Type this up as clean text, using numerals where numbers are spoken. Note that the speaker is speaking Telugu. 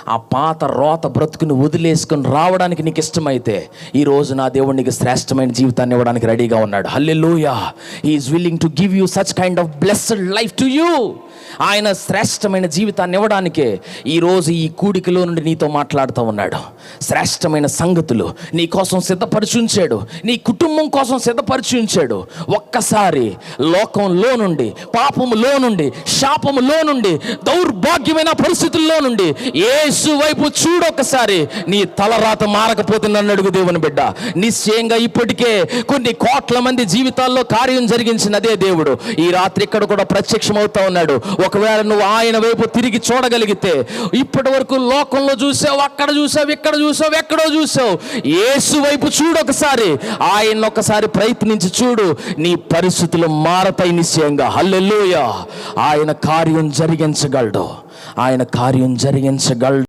ఆ పాత రోత బ్రతుకుని వదిలేసుకొని రావడానికి నీకు ఇష్టమైతే, ఈరోజు నా దేవుడు నీకు శ్రేష్టమైన జీవితాన్ని ఇవ్వడానికి రెడీగా ఉన్నాడు. Hallelujah. He is willing to give you such kind of blessed life to you. ఆయన శ్రేష్టమైన జీవితాన్ని ఇవ్వడానికే ఈరోజు ఈ కూడికలో నుండి నీతో మాట్లాడుతూ ఉన్నాడు. శ్రేష్టమైన సంగతులు నీ కోసం సిద్ధపరిచి ఉంచాడు, నీ కుటుంబం కోసం సిద్ధపరిచి ఉంచాడు. ఒక్కసారి లోకంలో నుండి, పాపములో నుండి, శాపములో నుండి, దౌర్భాగ్యమైన పరిస్థితుల్లో నుండి యేసు వైపు చూడొక్కసారి. నీ తలరాత మారకపోతే నన్ను అడుగు దేవుని బిడ్డ. నిశ్చయంగా ఇప్పటికే కొన్ని కోట్ల మంది జీవితాల్లో కార్యం జరిగించిన అదే దేవుడు ఈ రాత్రి ఇక్కడ కూడా ప్రత్యక్షమవుతా ఉన్నాడు. ఒకవేళ నువ్వు ఆయన వైపు తిరిగి చూడగలిగితే, ఇప్పటి వరకు లోకంలో చూసావు, అక్కడ చూసావు, ఇక్కడ చూసావు, ఎక్కడో చూసావు, యేసు వైపు చూడు ఒకసారి. ఆయన ఒకసారి ప్రయత్నించి చూడు, నీ పరిస్థితులు మారతాయి నిశ్చయంగా. హల్లెలూయా. ఆయన కార్యం జరిగించగలడు, ఆయన కార్యం జరిగించగలడు.